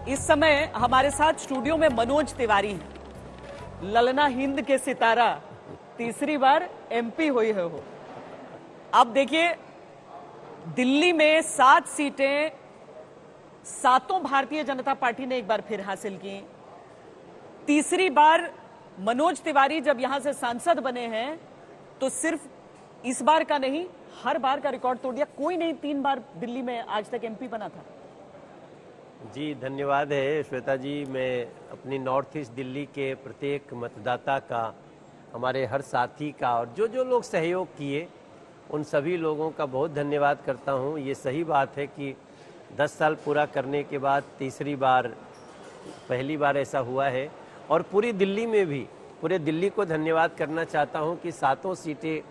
इस समय हमारे साथ स्टूडियो में मनोज तिवारी हैं, ललना हिंद के सितारा, तीसरी बार एमपी हुए हो। अब देखिए, दिल्ली में 7 सीटें सातों भारतीय जनता पार्टी ने एक बार फिर हासिल की। तीसरी बार मनोज तिवारी जब यहां से सांसद बने हैं तो सिर्फ इस बार का नहीं, हर बार का रिकॉर्ड तोड़ दिया। कोई नहीं 3 बार दिल्ली में आज तक एमपी बना था। जी धन्यवाद है श्वेता जी। मैं अपनी नॉर्थ ईस्ट दिल्ली के प्रत्येक मतदाता का, हमारे हर साथी का और जो लोग सहयोग किए उन सभी लोगों का बहुत धन्यवाद करता हूं। ये सही बात है कि 10 साल पूरा करने के बाद तीसरी बार, पहली बार ऐसा हुआ है। और पूरी दिल्ली में भी, पूरे दिल्ली को धन्यवाद करना चाहता हूं कि 7 सीटें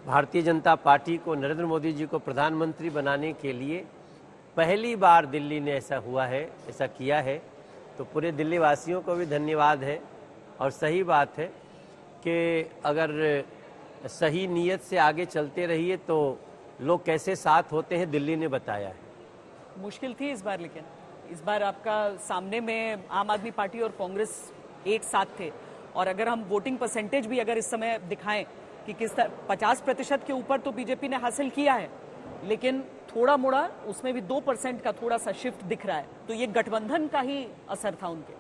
भारतीय जनता पार्टी को, नरेंद्र मोदी जी को प्रधानमंत्री बनाने के लिए पहली बार दिल्ली ने ऐसा हुआ है, ऐसा किया है। तो पूरे दिल्ली वासियों को भी धन्यवाद है। और सही बात है कि अगर सही नीयत से आगे चलते रहिए तो लोग कैसे साथ होते हैं, दिल्ली ने बताया है। मुश्किल थी इस बार, लेकिन इस बार आपका सामने में आम आदमी पार्टी और कांग्रेस एक साथ थे। और अगर हम वोटिंग परसेंटेज भी अगर इस समय दिखाएं कि किस तरह 50% के ऊपर तो बीजेपी ने हासिल किया है, लेकिन थोड़ा मोड़ा उसमें भी 2% का थोड़ा सा शिफ्ट दिख रहा है। तो ये गठबंधन का ही असर था उनके।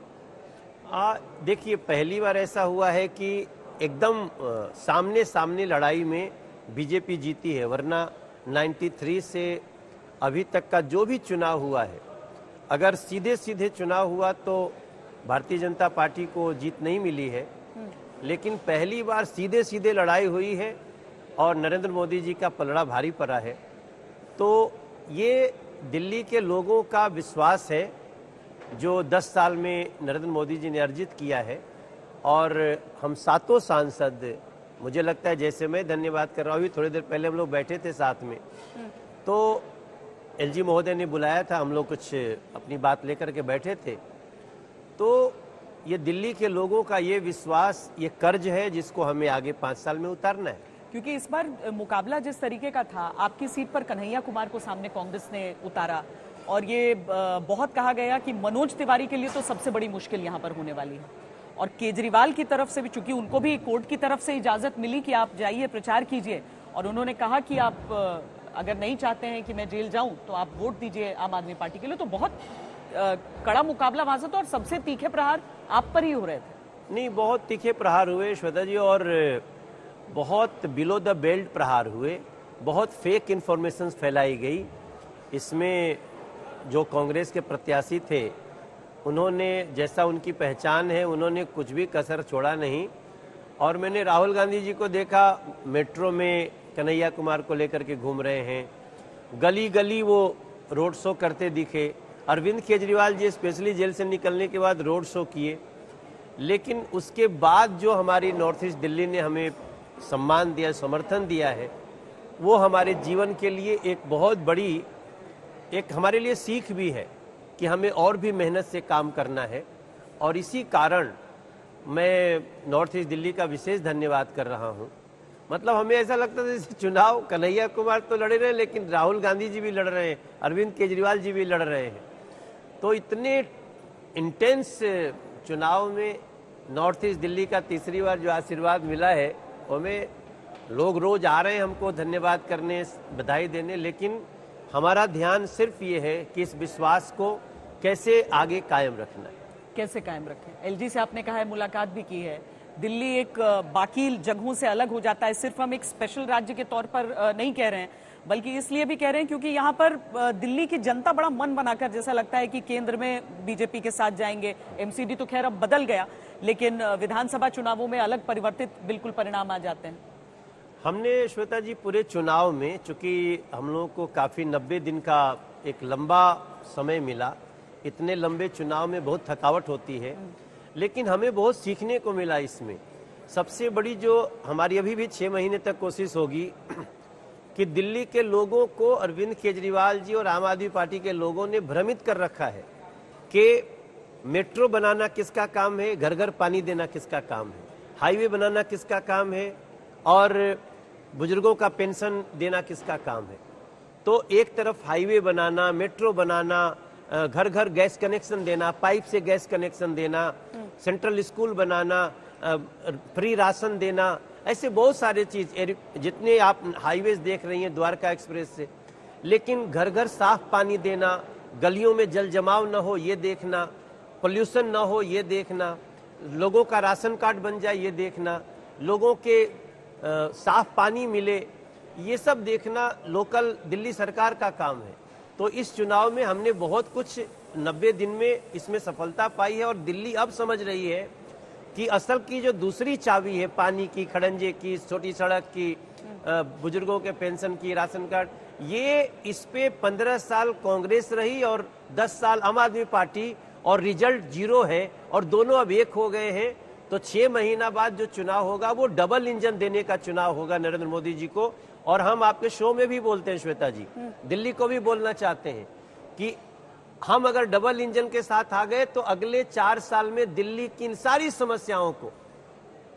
देखिए, पहली बार ऐसा हुआ है कि एकदम सामने सामने लड़ाई में बीजेपी जीती है, वरना 93 से अभी तक का जो भी चुनाव हुआ है, अगर सीधे सीधे चुनाव हुआ तो भारतीय जनता पार्टी को जीत नहीं मिली है। लेकिन पहली बार सीधे सीधे लड़ाई हुई है और नरेंद्र मोदी जी का पलड़ा भारी पड़ा है। तो ये दिल्ली के लोगों का विश्वास है जो 10 साल में नरेंद्र मोदी जी ने अर्जित किया है। और हम 7 सांसद, मुझे लगता है, जैसे मैं धन्यवाद कर रहा हूँ, थोड़ी देर पहले हम लोग बैठे थे साथ में, तो एलजी महोदय ने बुलाया था, हम लोग कुछ अपनी बात लेकर के बैठे थे। तो ये दिल्ली के लोगों का ये विश्वास, ये कर्ज है जिसको हमें आगे 5 साल में उतारना है। क्योंकि इस बार मुकाबला जिस तरीके का था, आपकी सीट पर कन्हैया कुमार को सामने कांग्रेस ने उतारा और ये बहुत कहा गया कि मनोज तिवारी के लिए तो सबसे बड़ी मुश्किल यहाँ पर होने वाली है। और केजरीवाल की तरफ से भी, चूंकि उनको भी कोर्ट की तरफ से इजाजत मिली कि आप जाइए प्रचार कीजिए, और उन्होंने कहा कि आप अगर नहीं चाहते हैं कि मैं जेल जाऊं तो आप वोट दीजिए आम आदमी पार्टी के लिए। तो बहुत कड़ा मुकाबला वहां से था और सबसे तीखे प्रहार आप पर ही हो रहे थे। नहीं, बहुत तीखे प्रहार हुए श्वेता जी, और बहुत बिलो द बेल्ट प्रहार हुए, बहुत फेक इन्फॉर्मेशन फैलाई गई। इसमें जो कांग्रेस के प्रत्याशी थे, उन्होंने, जैसा उनकी पहचान है, उन्होंने कुछ भी कसर छोड़ा नहीं। और मैंने राहुल गांधी जी को देखा मेट्रो में कन्हैया कुमार को लेकर के घूम रहे हैं, गली गली वो रोड शो करते दिखे। अरविंद केजरीवाल जी स्पेशली जेल से निकलने के बाद रोड शो किए। लेकिन उसके बाद जो हमारी नॉर्थ ईस्ट दिल्ली ने हमें सम्मान दिया, समर्थन दिया है, वो हमारे जीवन के लिए एक बहुत बड़ी, एक हमारे लिए सीख भी है कि हमें और भी मेहनत से काम करना है। और इसी कारण मैं नॉर्थ ईस्ट दिल्ली का विशेष धन्यवाद कर रहा हूँ। मतलब हमें ऐसा लगता था जैसे चुनाव कन्हैया कुमार तो लड़े रहे, लेकिन राहुल गांधी जी भी लड़ रहे हैं, अरविंद केजरीवाल जी भी लड़ रहे हैं। तो इतने इंटेंस चुनाव में नॉर्थ ईस्ट दिल्ली का तीसरी बार जो आशीर्वाद मिला है, हमें लोग रोज आ रहे हैं हमको धन्यवाद करने, बधाई देने। लेकिन हमारा ध्यान सिर्फ ये है कि इस विश्वास को कैसे आगे कायम रखना है। कैसे कायम रखें? एलजी से आपने कहा है, मुलाकात भी की है। दिल्ली एक बाकी जगहों से अलग हो जाता है, सिर्फ हम एक स्पेशल राज्य के तौर पर नहीं कह रहे हैं, बल्कि इसलिए भी कह रहे हैं क्योंकि यहाँ पर दिल्ली की जनता बड़ा मन बनाकर, जैसा लगता है कि केंद्र में बीजेपी के साथ जाएंगे। एमसीडी तो खैर अब बदल गया, लेकिन विधानसभा चुनावों में अलग परिवर्तित बिल्कुल परिणाम आ जाते हैं। हमने श्वेता जी पूरे चुनाव में, चूंकि हम लोगों को काफी 90 दिन का एक लंबा समय मिला, इतने लंबे चुनाव में बहुत थकावट होती है, लेकिन हमें बहुत सीखने को मिला इसमें। सबसे बड़ी जो हमारी अभी भी 6 महीने तक कोशिश होगी कि दिल्ली के लोगों को अरविंद केजरीवाल जी और आम आदमी पार्टी के लोगों ने भ्रमित कर रखा है कि मेट्रो बनाना किसका काम है, घर घर पानी देना किसका काम है, हाईवे बनाना किसका काम है, और बुजुर्गों का पेंशन देना किसका काम है। तो एक तरफ हाईवे बनाना, मेट्रो बनाना, घर घर गैस कनेक्शन देना, पाइप से गैस कनेक्शन देना, सेंट्रल स्कूल बनाना, फ्री राशन देना, ऐसे बहुत सारे चीज, जितने आप हाईवेज देख रही हैं द्वारका एक्सप्रेस से। लेकिन घर घर साफ पानी देना, गलियों में जल जमाव न हो ये देखना, पोल्यूशन न हो ये देखना, लोगों का राशन कार्ड बन जाए ये देखना, लोगों के साफ पानी मिले, ये सब देखना लोकल दिल्ली सरकार का काम है। तो इस चुनाव में हमने बहुत कुछ 90 दिन में इसमें सफलता पाई है और दिल्ली अब समझ रही है कि असल की जो दूसरी चाबी है, पानी की, खड़ंजे की, छोटी सड़क की, बुजुर्गों के पेंशन की, राशन कार्ड, ये इस पे 15 साल कांग्रेस रही और 10 साल आम आदमी पार्टी, और रिजल्ट जीरो है और दोनों अब एक हो गए हैं। तो 6 महीना बाद जो चुनाव होगा वो डबल इंजन देने का चुनाव होगा नरेंद्र मोदी जी को। और हम आपके शो में भी बोलते हैं श्वेता जी, दिल्ली को भी बोलना चाहते हैं कि हम अगर डबल इंजन के साथ आ गए तो अगले 4 साल में दिल्ली की इन सारी समस्याओं को,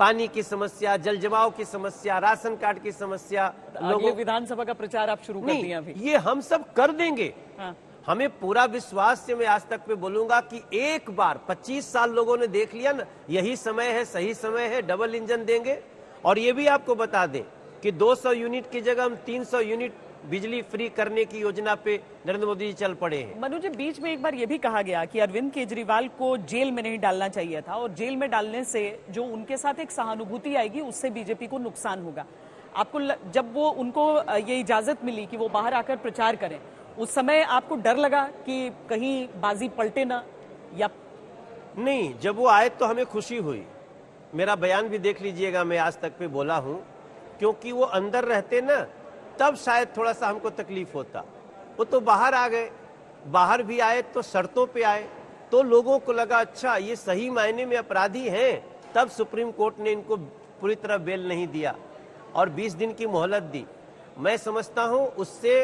पानी की समस्या, जल जमाव की समस्या, राशन कार्ड की समस्या, लोगों विधानसभा का प्रचार आप शुरू कर दिया अभी, ये हम सब कर देंगे। हाँ। हमें पूरा विश्वास से मैं आज तक पे बोलूंगा कि एक बार 25 साल लोगों ने देख लिया ना, यही समय है, सही समय है, डबल इंजन देंगे। और ये भी आपको बता दें कि 200 यूनिट की जगह हम 300 यूनिट बिजली फ्री करने की योजना पे नरेंद्र मोदी जी चल पड़े हैं। मनोज जी, बीच में एक बार यह भी कहा गया कि अरविंद केजरीवाल को जेल में नहीं डालना चाहिए था और जेल में डालने से जो उनके साथ एक सहानुभूति आएगी उससे बीजेपी को नुकसान होगा। आपको जब वो उनको ये इजाजत मिली कि वो बाहर आकर प्रचार करें, उस समय आपको डर लगा कि कहीं बाजी पलटे ना? या नहीं, जब वो आए तो हमें खुशी हुई। मेरा बयान भी देख लीजिएगा, मैं आज तक पे बोला हूं, क्योंकि वो अंदर रहते ना तब शायद थोड़ा सा हमको तकलीफ होता। वो तो बाहर आ गए, बाहर भी आए तो शर्तों पे आए, तो लोगों को लगा अच्छा ये सही मायने में अपराधी हैं, तब सुप्रीम कोर्ट ने इनको पूरी तरह बेल नहीं दिया और 20 दिन की मोहलत दी। मैं समझता हूं उससे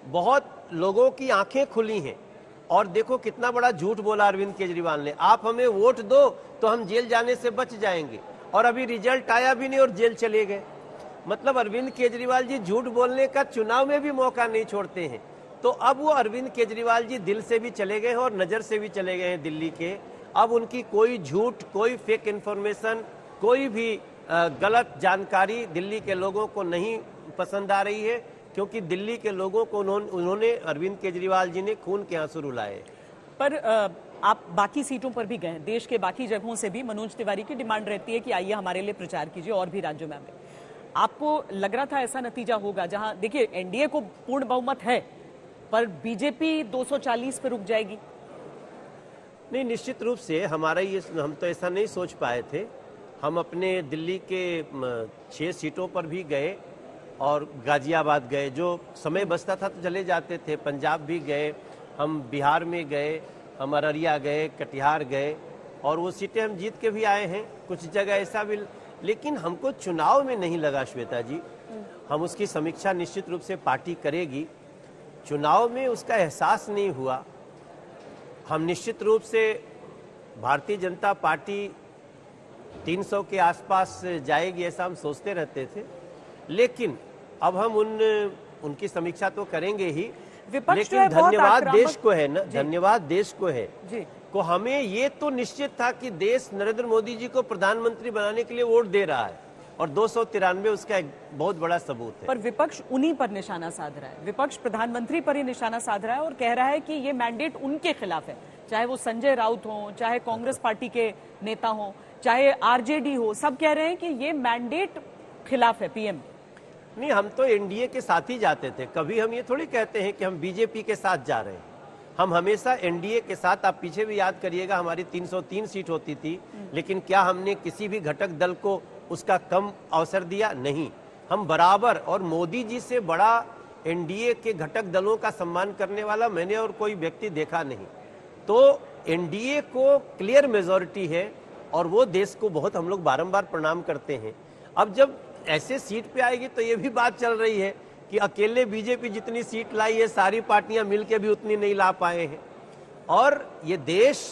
बहुत लोगों की आंखें खुली हैं। और देखो कितना बड़ा झूठ बोला अरविंद केजरीवाल ने, आप हमें वोट दो तो हम जेल जाने से बच जाएंगे, और अभी रिजल्ट आया भी नहीं और जेल चले गए। मतलब अरविंद केजरीवाल जी झूठ बोलने का चुनाव में भी मौका नहीं छोड़ते हैं। तो अब वो अरविंद केजरीवाल जी दिल से भी चले गए हैं और नजर से भी चले गए हैं दिल्ली के। अब उनकी कोई झूठ, कोई फेक इन्फॉर्मेशन, कोई भी गलत जानकारी दिल्ली के लोगों को नहीं पसंद आ रही है, क्योंकि दिल्ली के लोगों को उन्होंने अरविंद केजरीवाल जी ने खून के आंसू रुलाए। पर आप बाकी सीटों पर भी गए, देश के बाकी जगहों से भी मनोज तिवारी की डिमांड रहती है कि आइए हमारे लिए प्रचार कीजिए, और भी राज्यों में आए। आपको लग रहा था ऐसा नतीजा होगा? जहां देखिए एनडीए को पूर्ण बहुमत है पर बीजेपी 240 पे रुक जाएगी। नहीं, निश्चित रूप से हमारा ये, हम तो ऐसा नहीं सोच पाए थे। हम अपने दिल्ली के 6 सीटों पर भी गए और गाजियाबाद गए, जो समय बचता था तो चले जाते थे, पंजाब भी गए, हम बिहार में गए, हम अररिया गए, कटिहार गए, और वो सीटें हम जीत के भी आए हैं। कुछ जगह ऐसा भी, लेकिन हमको चुनाव में नहीं लगा श्वेता जी, हम उसकी समीक्षा निश्चित रूप से पार्टी करेगी, चुनाव में उसका एहसास नहीं हुआ। हम निश्चित रूप से भारतीय जनता पार्टी 300 के आसपास जाएगी ऐसा हम सोचते रहते थे, लेकिन अब हम उनकी समीक्षा तो करेंगे ही, लेकिन धन्यवाद देश को है ना, धन्यवाद देश को है जी। को हमें ये तो निश्चित था कि देश नरेंद्र मोदी जी को प्रधानमंत्री बनाने के लिए वोट दे रहा है, और 293 उसका एक बहुत बड़ा सबूत है। पर विपक्ष उन्हीं पर निशाना साध रहा है, विपक्ष प्रधानमंत्री पर ही निशाना साध रहा है और कह रहा है कि ये मैंडेट उनके खिलाफ है, चाहे वो संजय राउत हो, चाहे कांग्रेस पार्टी के नेता हो, चाहे आरजेडी हो, सब कह रहे हैं कि ये मैंडेट खिलाफ है पीएम। नहीं, हम तो एनडीए के साथ ही जाते थे, कभी हम ये थोड़ी कहते हैं कि हम बीजेपी के साथ जा रहे हैं। हम हमेशा एनडीए के साथ, आप पीछे भी याद करिएगा हमारी 303 सीट होती थी, लेकिन क्या हमने किसी भी घटक दल को उसका कम अवसर दिया? नहीं, हम बराबर, और मोदी जी से बड़ा एनडीए के घटक दलों का सम्मान करने वाला मैंने और कोई व्यक्ति देखा नहीं। तो एनडीए को क्लियर मेजॉरिटी है और वो देश को बहुत हम लोग बारंबार प्रणाम करते हैं। अब जब ऐसे सीट पे आएगी तो ये भी बात चल रही है कि अकेले बीजेपी जितनी सीट लाई है सारी पार्टियां मिलकर भी उतनी नहीं ला पाए हैं, और ये देश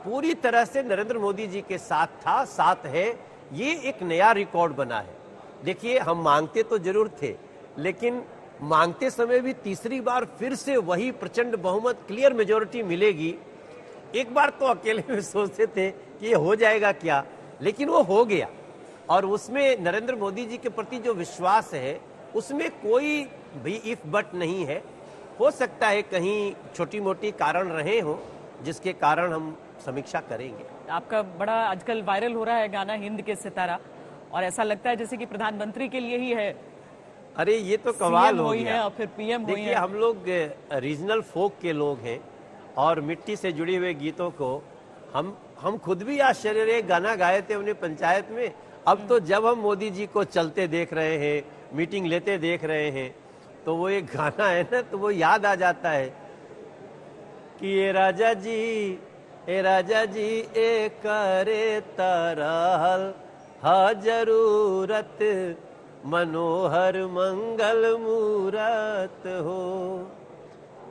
पूरी तरह से नरेंद्र मोदी जी के साथ था, साथ है। ये एक नया रिकॉर्ड बना है। देखिए, हम मांगते तो जरूर थे, लेकिन मांगते समय भी तीसरी बार फिर से वही प्रचंड बहुमत, क्लियर मेजोरिटी मिलेगी। एक बार तो अकेले में सोचते थे कि ये हो जाएगा क्या, लेकिन वो हो गया। और उसमें नरेंद्र मोदी जी के प्रति जो विश्वास है उसमें कोई भी इफ बट नहीं है। हो सकता है कहीं छोटी मोटी कारण रहे हो जिसके कारण हम समीक्षा करेंगे। आपका बड़ा आजकल वायरल हो रहा है गाना हिंद के सितारा, और ऐसा लगता है जैसे कि प्रधानमंत्री के लिए ही है। अरे ये तो कमाल हो हुई गया। है और फिर पीएम हुई है। देखिए, हम लोग रीजनल फोक के लोग हैं और मिट्टी से जुड़े हुए गीतों को हम खुद भी आश्चर्य रहे, गाना गाए थे अपने पंचायत में। अब तो जब हम मोदी जी को चलते देख रहे हैं, मीटिंग लेते देख रहे हैं, तो वो एक गाना है ना, तो वो याद आ जाता है कि ए राजा जी ए करे तरहल हा जरूरत मनोहर मंगल मूरत हो।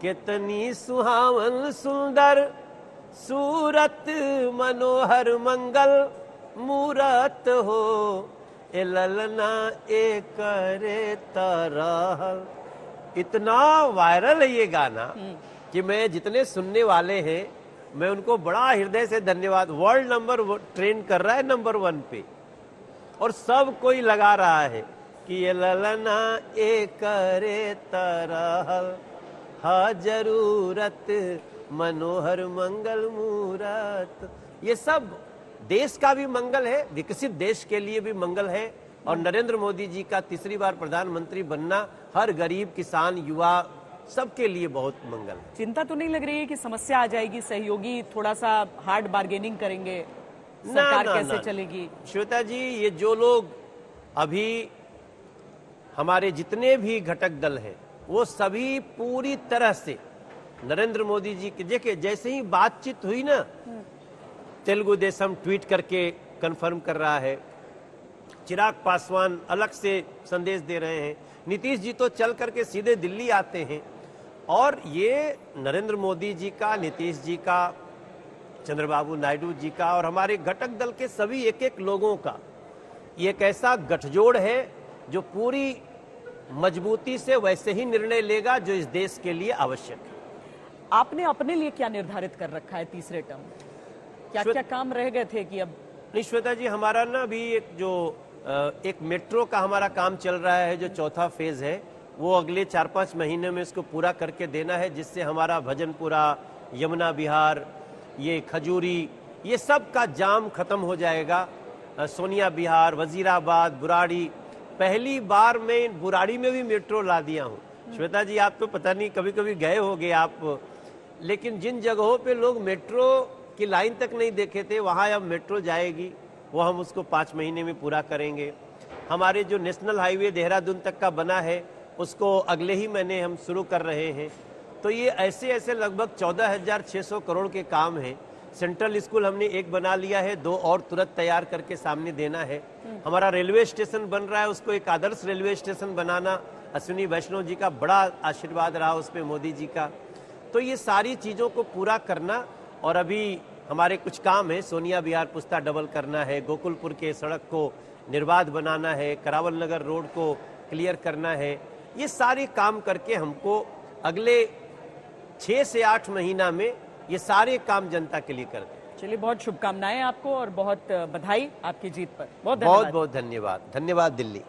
कितनी सुहावन सुंदर सूरत मनोहर मंगल मूरत हो। ए ललना ए करे तरहल। इतना वायरल है ये गाना कि मैं जितने सुनने वाले हैं मैं उनको बड़ा हृदय से धन्यवाद। वर्ल्ड नंबर ट्रेंड कर रहा है नंबर 1 पे, और सब कोई लगा रहा है कि ये ललना ए करे तरहल हा जरूरत मनोहर मंगल मूरत। ये सब देश का भी मंगल है, विकसित देश के लिए भी मंगल है। और नरेंद्र मोदी जी का तीसरी बार प्रधानमंत्री बनना हर गरीब, किसान, युवा सबके लिए बहुत मंगल है। चिंता तो नहीं लग रही है कि समस्या आ जाएगी, सहयोगी थोड़ा सा हार्ड बार्गेनिंग करेंगे, सरकार कैसे चलेगी? श्वेता जी, ये जो लोग अभी हमारे जितने भी घटक दल हैं वो सभी पूरी तरह से नरेंद्र मोदी जी के, देखिए जैसे ही बातचीत हुई ना, तेलुगु देशम ट्वीट करके कंफर्म कर रहा है, चिराग पासवान अलग से संदेश दे रहे हैं, नीतीश जी तो चल करके सीधे दिल्ली आते हैं। और ये नरेंद्र मोदी जी का, नीतीश जी का, चंद्रबाबू नायडू जी का और हमारे घटक दल के सभी एक एक लोगों का ये एक ऐसा गठजोड़ है जो पूरी मजबूती से वैसे ही निर्णय लेगा जो इस देश के लिए आवश्यक है। आपने अपने लिए क्या निर्धारित कर रखा है तीसरे टर्म? क्या क्या काम रह गए थे कि अब? नहीं श्वेता जी, हमारा ना अभी एक मेट्रो का हमारा काम चल रहा है जो चौथा फेज है, वो अगले 4-5 महीने में इसको पूरा करके देना है, जिससे हमारा भजनपुरा, यमुना विहार, ये खजूरी, ये सब का जाम खत्म हो जाएगा। सोनिया विहार, वजीराबाद, बुराड़ी, पहली बार मैं बुराड़ी में भी मेट्रो ला दिया हूँ। श्वेता जी, आप तो पता नहीं कभी कभी गए होंगे आप, लेकिन जिन जगहों पे लोग मेट्रो की लाइन तक नहीं देखे थे वहाँ अब मेट्रो जाएगी, वो हम उसको 5 महीने में पूरा करेंगे। हमारे जो नेशनल हाईवे देहरादून तक का बना है उसको अगले ही महीने हम शुरू कर रहे हैं। तो ये ऐसे लगभग 14,600 करोड़ के काम हैं। सेंट्रल स्कूल हमने एक बना लिया है, 2 और तुरंत तैयार करके सामने देना है। हमारा रेलवे स्टेशन बन रहा है, उसको एक आदर्श रेलवे स्टेशन बनाना, अश्विनी वैष्णव जी का बड़ा आशीर्वाद रहा उसमें, मोदी जी का। तो ये सारी चीज़ों को पूरा करना, और अभी हमारे कुछ काम है, सोनिया विहार पुस्ता डबल करना है, गोकुलपुर के सड़क को निर्बाध बनाना है, करावल नगर रोड को क्लियर करना है। ये सारे काम करके हमको अगले 6 से 8 महीना में ये सारे काम जनता के लिए कर दें। चलिए, बहुत शुभकामनाएं आपको और बहुत बधाई आपकी जीत पर। बहुत बहुत धन्यवाद। धन्यवाद दिल्ली।